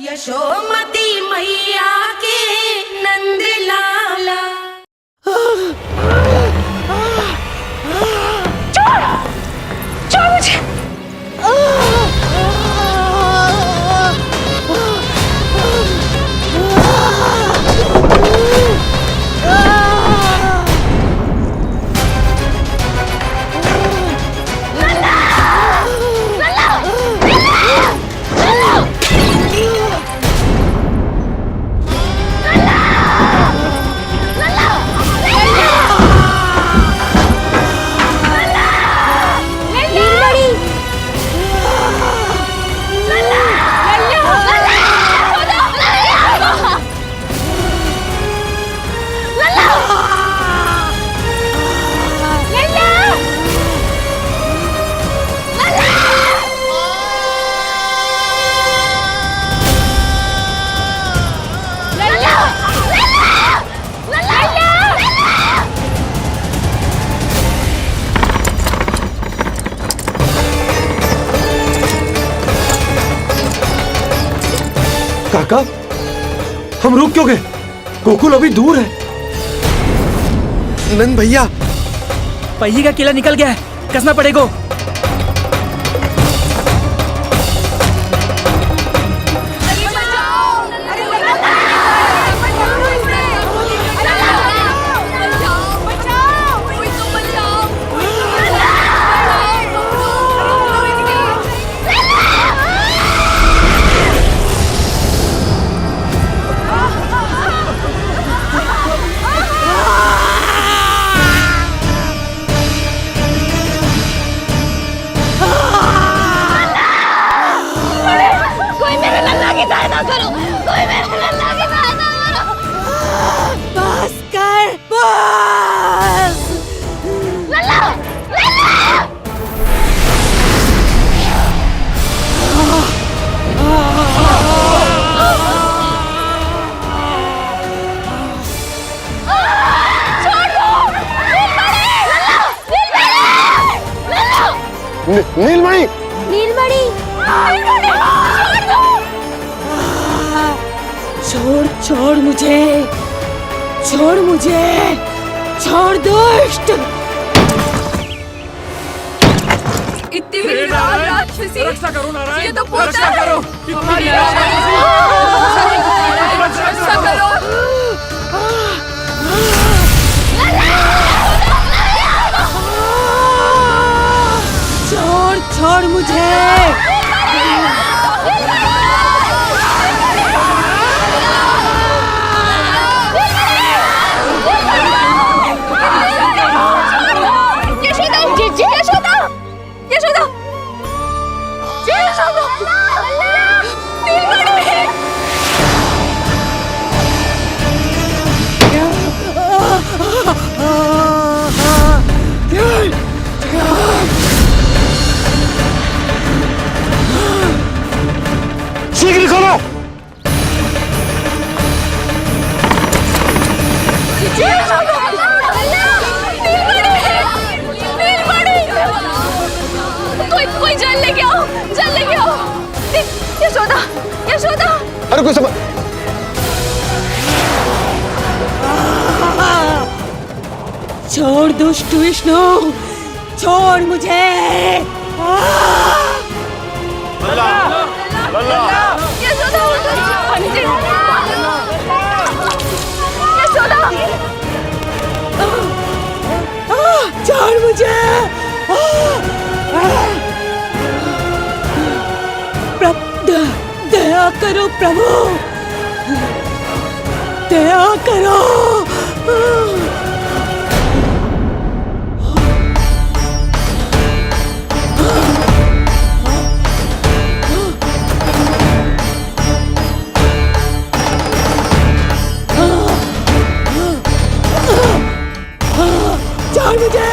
यशोमती मैया के नंद लाला। छोड़ मुझे। काका, हम रुक क्यों गए? गोकुल अभी दूर है। नंद भैया, पहिए का किला निकल गया है, कसना पड़ेगा। बस कर, बस। लल्ला, लल्ला। नीलमणि, नीलमणि, छोड़ छोड़ मुझे, छोड़ मुझे, छोड़ दुष्ट। इतनी विकराल राक्षसी, रक्षा करो नारायण, ये तो रक्षा करो, हमारी रक्षा करो। छोड़ छोड़ मुझे। शीघ्र करो। कोई जल लेके आओ, जल लेके आओ। यशोदा, यशोदा। अरे कोई समझ। छोड़ दुष्ट विष्णु, छोड़ मुझे। लल्ला, लल्ला। यशोदा, यशोदा, छोड़ मुझे। दया करो प्रभु, दया करो। छोड़ मुझे।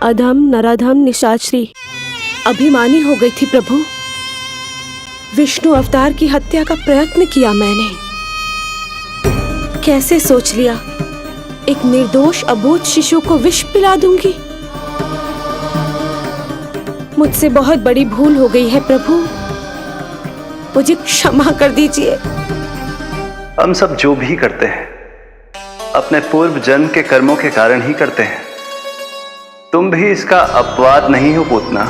अधम नराधम निशाचरी अभिमानी हो गई थी प्रभु। विष्णु अवतार की हत्या का प्रयत्न किया मैंने। कैसे सोच लिया एक निर्दोष अबोध शिशु को विष पिला दूंगी। मुझसे बहुत बड़ी भूल हो गई है प्रभु, मुझे क्षमा कर दीजिए। हम सब जो भी करते हैं अपने पूर्व जन्म के कर्मों के कारण ही करते हैं। तुम भी इसका अपवाद नहीं हो पूतना।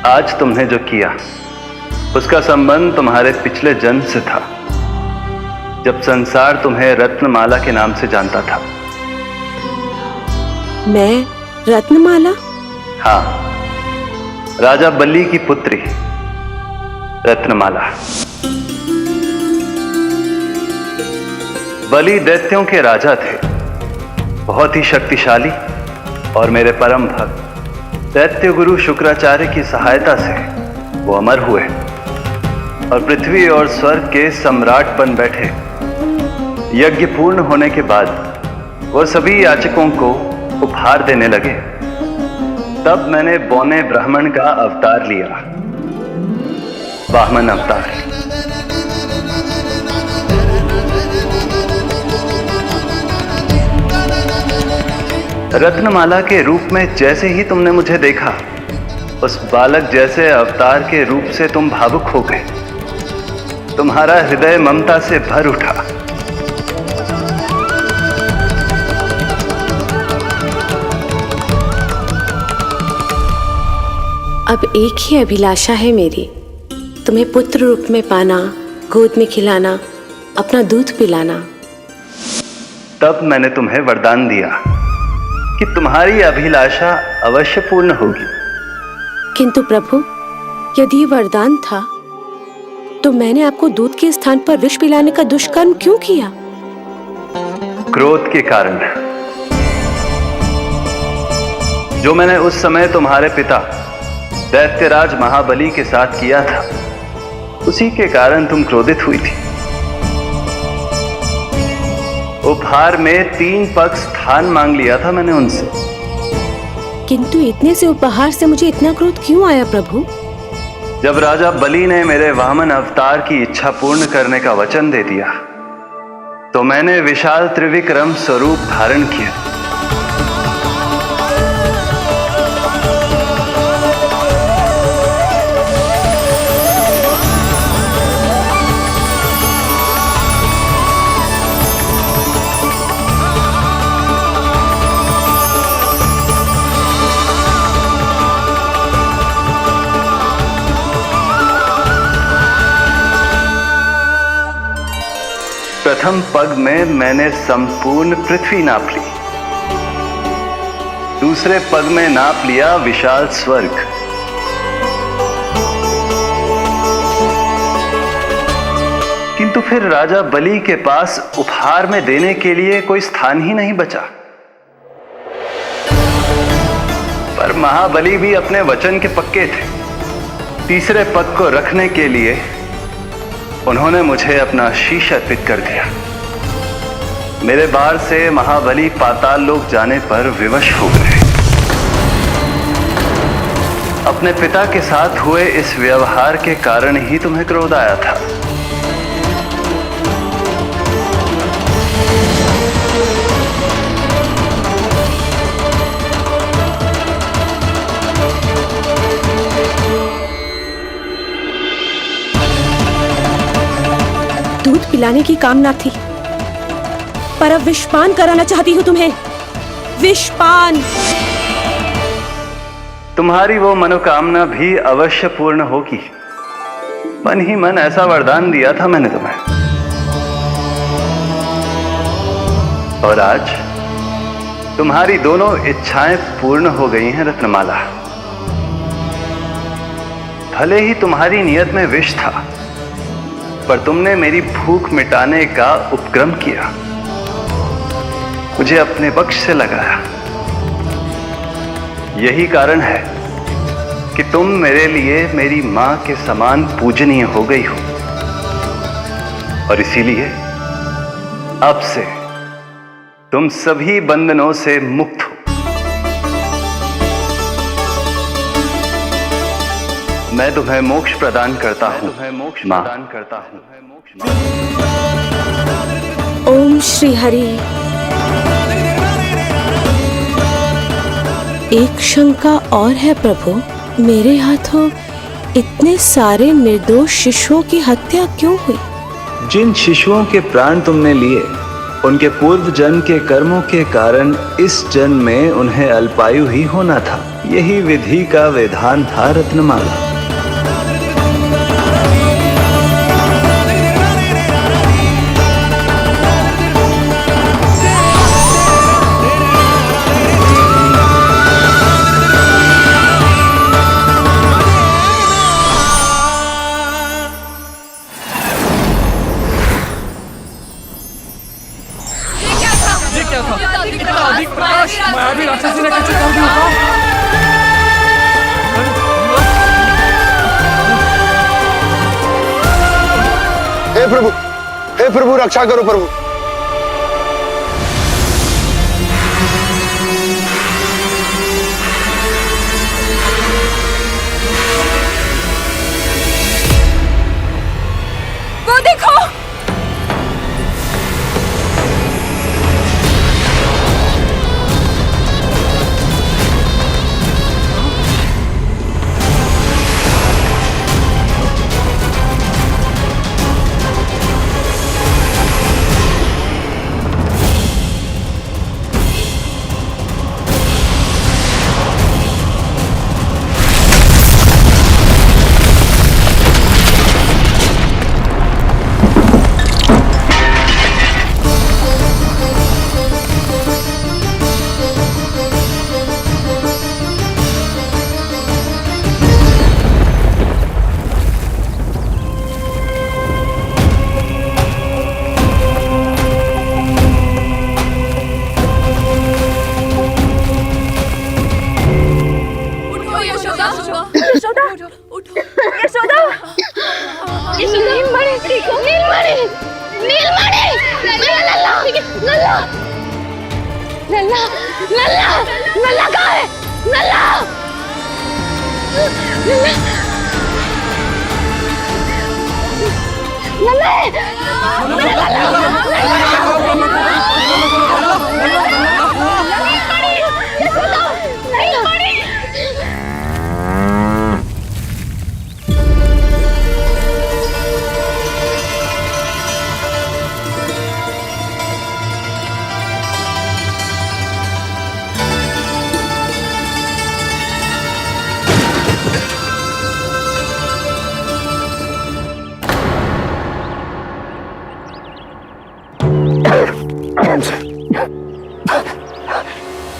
आज तुमने जो किया उसका संबंध तुम्हारे पिछले जन्म से था, जब संसार तुम्हें रत्नमाला के नाम से जानता था। मैं रत्नमाला? हाँ, राजा बलि की पुत्री रत्नमाला। बलि दैत्यों के राजा थे, बहुत ही शक्तिशाली, और मेरे परम भक्त दैत्य गुरु शुक्राचार्य की सहायता से वो अमर हुए और पृथ्वी और स्वर्ग के सम्राट बन बैठे। यज्ञ पूर्ण होने के बाद वो सभी याचकों को उपहार देने लगे। तब मैंने बौने ब्राह्मण का अवतार लिया, वामन अवतार। रत्नमाला के रूप में जैसे ही तुमने मुझे देखा, उस बालक जैसे अवतार के रूप से तुम भावुक हो गए। तुम्हारा हृदय ममता से भर उठा। अब एक ही अभिलाषा है मेरी, तुम्हें पुत्र रूप में पाना, गोद में खिलाना, अपना दूध पिलाना। तब मैंने तुम्हें वरदान दिया कि तुम्हारी अभिलाषा अवश्य पूर्ण होगी। किंतु प्रभु, यदि ये वरदान था तो मैंने आपको दूध के स्थान पर विष पिलाने का दुष्कर्म क्यों किया? क्रोध के कारण, जो मैंने उस समय तुम्हारे पिता दैत्यराज महाबली के साथ किया था, उसी के कारण तुम क्रोधित हुई थी। उपहार में 3 पग स्थान मांग लिया था मैंने उनसे। किंतु इतने से उपहार से मुझे इतना क्रोध क्यों आया प्रभु? जब राजा बलि ने मेरे वामन अवतार की इच्छा पूर्ण करने का वचन दे दिया, तो मैंने विशाल त्रिविक्रम स्वरूप धारण किया। प्रथम पग में मैंने संपूर्ण पृथ्वी नाप ली, दूसरे पग में नाप लिया विशाल स्वर्ग, किंतु फिर राजा बलि के पास उपहार में देने के लिए कोई स्थान ही नहीं बचा। पर महाबली भी अपने वचन के पक्के थे। तीसरे पग को रखने के लिए उन्होंने मुझे अपना शीश अर्पित कर दिया। मेरे बार से महाबली पाताल लोक जाने पर विवश हो गए। अपने पिता के साथ हुए इस व्यवहार के कारण ही तुम्हें क्रोध आया था। दूध पिलाने की कामना थी, पर अब विषपान कराना चाहती हूँ तुम्हें। विषपान। तुम्हारी वो मनोकामना भी अवश्य पूर्ण होगी। मन ही मन ऐसा वरदान दिया था मैंने तुम्हें। और आज तुम्हारी दोनों इच्छाएं पूर्ण हो गई हैं रत्नमाला। भले ही तुम्हारी नियत में विष था, पर तुमने मेरी भूख मिटाने का उपक्रम किया, मुझे अपने पक्ष से लगाया। यही कारण है कि तुम मेरे लिए मेरी मां के समान पूजनीय हो गई हो, और इसीलिए अब से तुम सभी बंधनों से मुक्त हो। मैं तुम्हें मोक्ष प्रदान करता हूँ माँ। ओम श्री हरि। एक शंका और है प्रभु, मेरे हाथों इतने सारे निर्दोष शिशुओं की हत्या क्यों हुई? जिन शिशुओं के प्राण तुमने लिए उनके पूर्व जन्म के कर्मों के कारण इस जन्म में उन्हें अल्पायु ही होना था। यही विधि का विधान था रत्नमाला। हे प्रभु रक्षा करो प्रभु। वो देखो, नल्ला कहाँ है?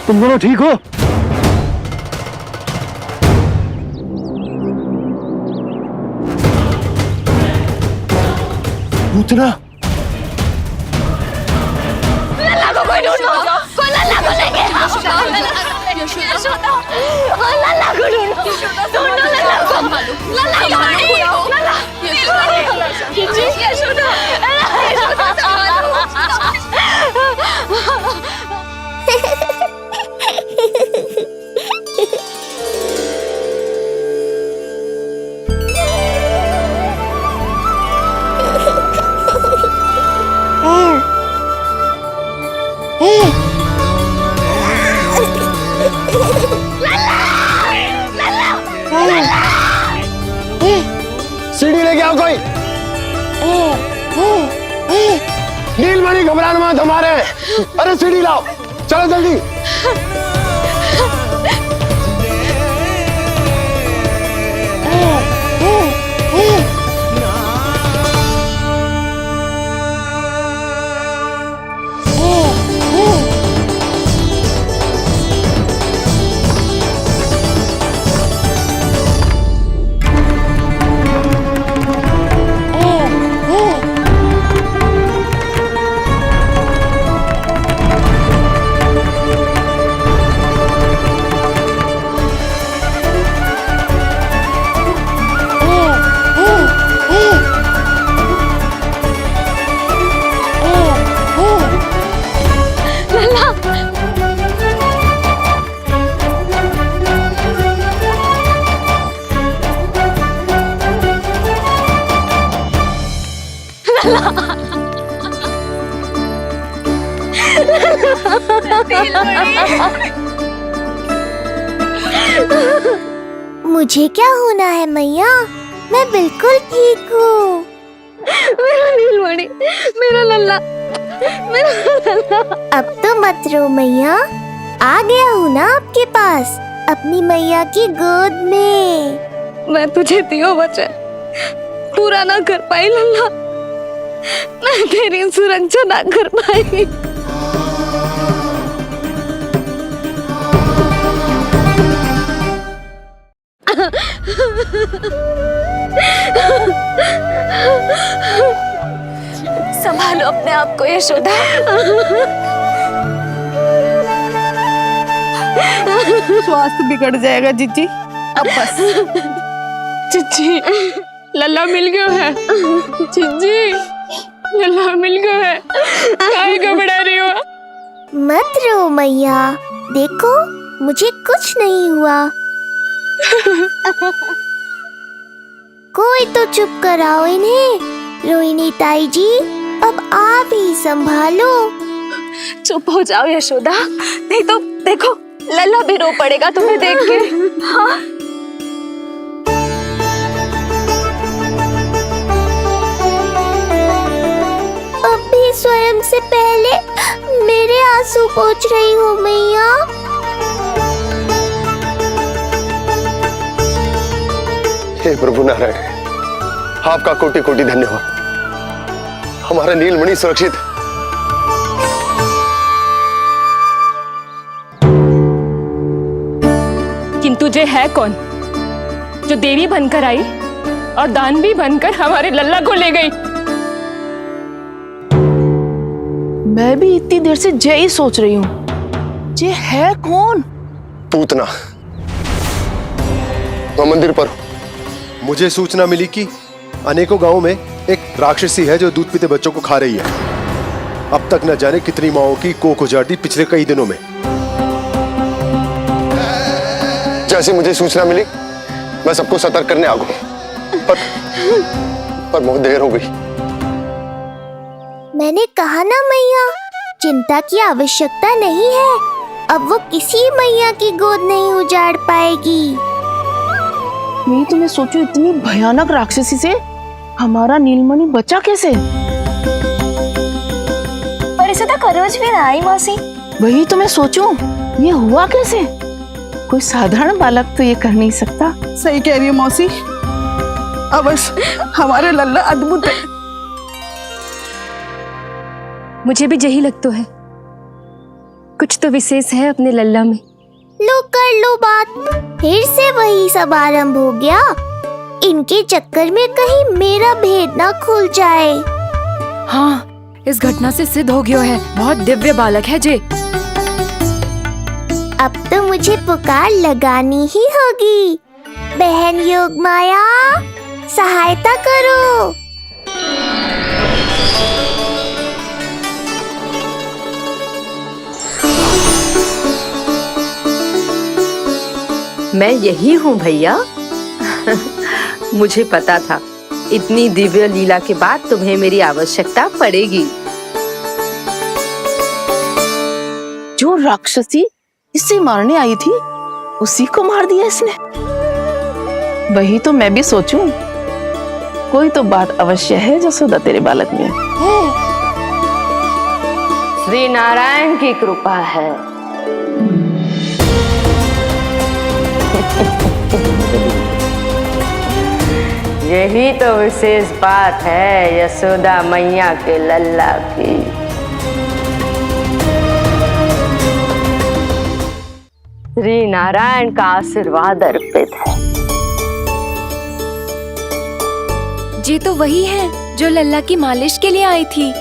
तुम दोनों ठीक हो? पूतना लल्ला को कोई ढूंढो, कोई लल्ला को लेके आओ। यशोदा, लल्ला को ढूंढो, ढूंढो लल्ला को। लल्ला कहाँ है? लल्ला, यशोदा, सीढ़ी लेके आओ कोई। नीलमणि घबराना मत, हमारे। अरे सीढ़ी लाओ, चलो जल्दी। मुझे क्या होना है मैया, मैं बिल्कुल ठीक हूँ। मेरा नीलमणि, मेरा लल्ला, मेरा लल्ला। अब तो मत रो मैया, आ गया हूँ ना आपके पास, अपनी मैया की गोद में। मैं तुझे दियो वचन पूरा ना कर पाई लल्ला, मैं तेरी सुरक्षा ना कर पाई। संभालो अपने आप को यशोदा। स्वास्थ्य बिगड़ जाएगा जीजी, अब बस। जीजी, लल्ला मिल गया है। जीजी, लल्ला मिल गया है। काहे घबरा रही हो? मत रो मैया, देखो मुझे कुछ नहीं हुआ। कोई तो चुप कराओ इन्हें। रोहिणी ताई जी, अब आप ही संभालो। चुप हो जाओ यशोदा, नहीं तो देखो लल्ला भी रो पड़ेगा तुम्हें देख के। हाँ। अब भी स्वयं से पहले मेरे आंसू पोंछ रही हो मैया। हे प्रभु नारायण, आपका कोटि कोटि धन्यवाद। हमारा नीलमणि सुरक्षित है। किंतु जे है कौन जो देवी बनकर आई और दान भी बनकर हमारे लल्ला को ले गई? मैं भी इतनी देर से जय ही सोच रही हूँ, जे है कौन? पूतना। मैं मंदिर पर हूँ। मुझे सूचना मिली कि अनेकों गांवों में एक राक्षसी है जो दूध पीते बच्चों को खा रही है। अब तक न जाने कितनी माओं की कोख उजाड़ दी पिछले कई दिनों में। जैसे मुझे सूचना मिली मैं सबको सतर्क करने आ गया, पर बहुत देर हो गई। मैंने कहा ना मैया, चिंता की आवश्यकता नहीं है। अब वो किसी मैया की गोद नहीं उजाड़ पाएगी। मैं तो मैं सोचूं, इतनी भयानक राक्षसी से हमारा नीलमणि बचा कैसे? पर इसे तो खरोच भी ना आई मौसी। वही तो मैं सोचूं, ये हुआ कैसे? कोई साधारण बालक तो ये कर नहीं सकता। सही कह रही है मौसी, अवश्य हमारे लल्ला अद्भुत है। मुझे भी यही लगता है, कुछ तो विशेष है अपने लल्ला में। लो कर लो बात, फिर से वही सब आरंभ हो गया। इनके चक्कर में कहीं मेरा भेद ना खुल जाए। हाँ, इस घटना से सिद्ध हो गया है, बहुत दिव्य बालक है जे। अब तो मुझे पुकार लगानी ही होगी। बहन योगमाया, सहायता करो। मैं यही हूँ भैया। मुझे पता था इतनी दिव्य लीला के बाद तुम्हें मेरी आवश्यकता पड़ेगी। जो राक्षसी इसे मारने आई थी, उसी को मार दिया इसने। वही तो मैं भी सोचूं, कोई तो बात अवश्य है जसोदा तेरे बालक में। श्री नारायण की कृपा है। यही तो विशेष बात है यशोदा मैया के लल्ला की। श्री नारायण का आशीर्वाद अर्पित है। जी तो वही है जो लल्ला की मालिश के लिए आई थी।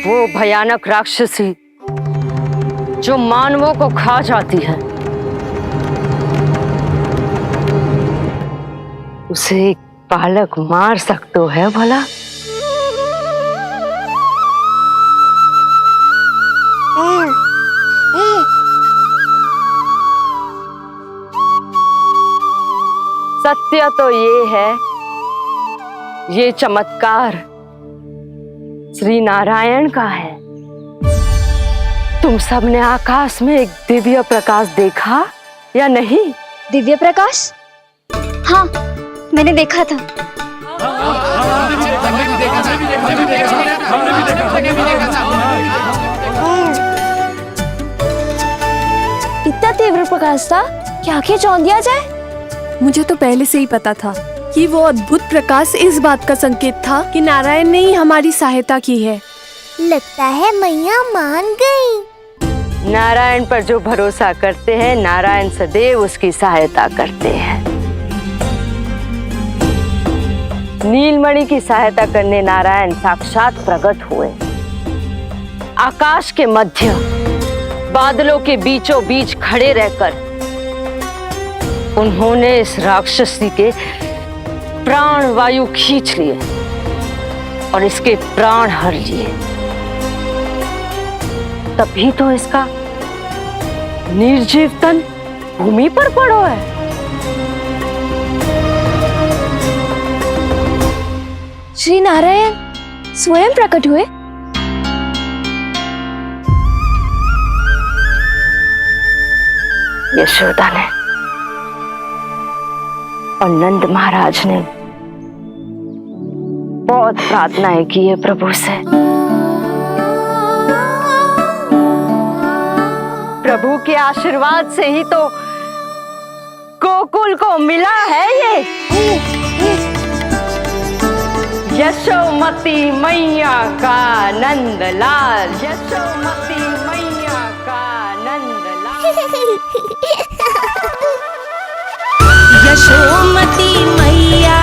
वो भयानक राक्षसी जो मानवों को खा जाती है, उसे एक बालक मार सकते है भला? सत्य तो ये है, ये चमत्कार श्री नारायण का है। तुम सबने आकाश में एक दिव्य प्रकाश देखा या नहीं? दिव्य प्रकाश? हाँ, मैंने देखा था। इतना तीव्र प्रकाश था कि आंखें चौंध दिया जाए। मुझे तो पहले से ही पता था कि वो अद्भुत प्रकाश इस बात का संकेत था कि नारायण ने ही हमारी सहायता की है। लगता है मैया मान गई। नारायण पर जो भरोसा करते हैं, नारायण सदैव उसकी सहायता करते हैं। नीलमणि की सहायता करने नारायण साक्षात प्रकट हुए। आकाश के मध्य बादलों के बीचों बीच खड़े रहकर उन्होंने इस राक्षसी के प्राण वायु खींच लिए और इसके प्राण हर लिए। तभी तो इसका निर्जीव तन भूमि पर पड़ो है। श्री नारायण स्वयं प्रकट हुए। यशोदा ने और नंद महाराज ने बहुत प्रार्थनाएं की है प्रभु से। प्रभु के आशीर्वाद से ही तो गोकुल को मिला है ये। यशोमती मैया का नंदलाल, यशोमती मैया का नंदलाल। यशोमती मैया